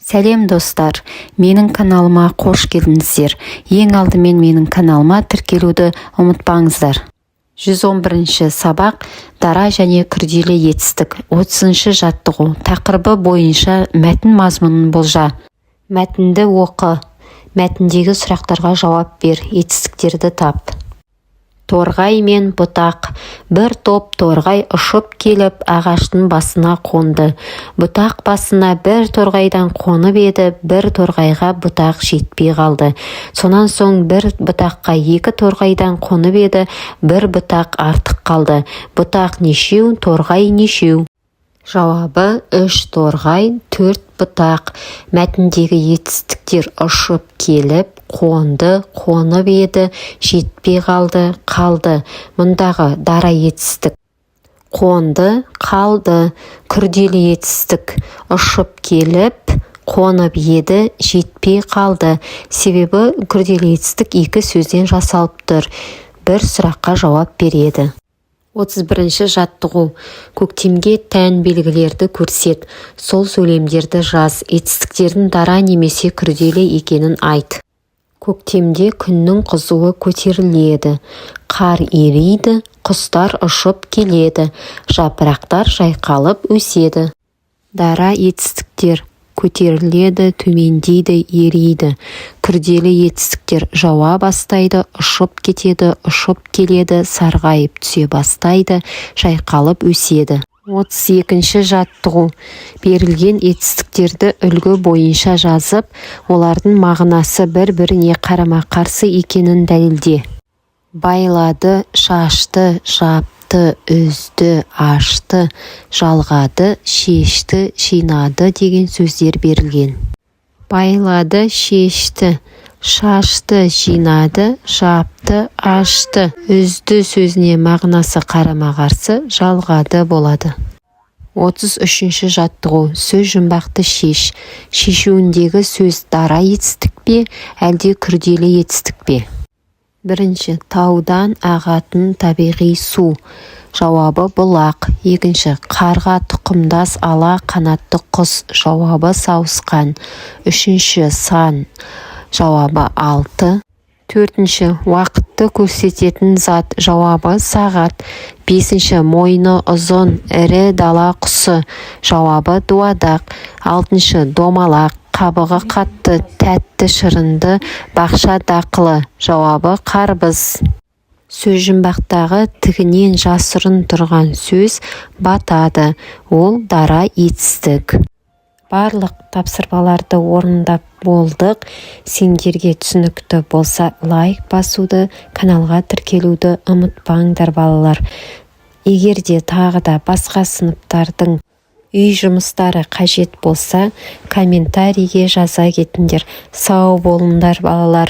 Сәлем достар, менің каналыма қош келдіңіздер. Ең алдымен менің каналыма тіркелуді ұмытпаңыздар. 111-ші сабақ дара және күрделі етістік. 30-шы жаттығу. Тақырыбы бойынша мәтін мазмұнын болжа. Мәтінді оқы. Мәтіндегі сұрақтарға жауап бер. Етістіктерді тап. Торғай мен бұтақ. Бір топ торғай ұшып келіп ағаштың басына қонды. Бұтақ басына бір торғайдан қонып еді, бір торғайға бұтақ жетпей қалды. Сонан соң бір бұтаққа екі торғайдан қонып еді, бір бұтақ артық қалды. Бұтақ нешеу, торғай нешеу? Жауабы 3 торғай, 4 бұтақ. Мәтіндегі етістіктер ұшып келіп, қонды, қонып еді, жетпей қалды, қалды. Мұндағы дара етістік. Қонды, қалды. Күрделі етістік. Ұшып келіп, қонып еді, жетпей қалды. Себебі күрделі етістік екі сөзден жасалып тұр. Бір сұраққа жауап береді. 31-ші жаттығу. Көктемге тән белгілерді көрсет. Сол сөйлемдерді жаз. Етістіктердің дара немесе күрделі екенін айт. Көктемде күннің қызуы көтеріледі. Қар ериді, құстар ұшып келеді. Жапырақтар жайқалып өседі. Дара етістіктер. Көтеріледі, төмендейді, ериді. Күрделі етістіктер жауа бастайды, ұшып кетеді, ұшып келеді, сарғайып түсе бастайды, жайқалып өседі. 32-ші жаттығу. Берілген етістіктерді үлгі бойынша жазып, олардың мағынасы бір-біріне қарама-қарсы екенін дәлелде. Байлады, шашты, жапты, үзді, ашты, жалғады, шешті, жинады деген сөздер берілген. Байлады, шешті, шашты, жинады, жапты, ашты. Үзді сөзіне мағынасы қарама-қарсы, жалғады болады. 33-ші жаттығу. Сөз жұмбақты шеш. Шешуіндегі сөз дара етістік пе, әлде күрделі етістік пе? Бірінші, таудан ағатын табиғи су. Жауабы бұлақ. Екінші, қарға тұқымдас ала қанатты құс. Жауабы сауысқан. Үшінші, сан. Жауабы 6. Төртінші, уақытты көрсететін зат. Жауабы сағат. Бесінші, мойны ұзын, ірі дала құсы. Жауабы дуадақ. Алтыншы, домалақ. Қабығы қатты, тәтті шырынды, бақша дақылы. Жауабы қарбыз. Сөз жұмбақтағы тігінен жасырын тұрған сөз батады. Ол дара етістік. Барлық тапсырмаларды орындап болдық. Сендерге түсінікті болса лайк басуды, каналға тіркелуді ұмытпаңдар балалар. Егер де тағы да басқа сыныптардың үй жұмыстары қажет болса, комментарийге жаза кетіңдер. Сау болыңдар балалар.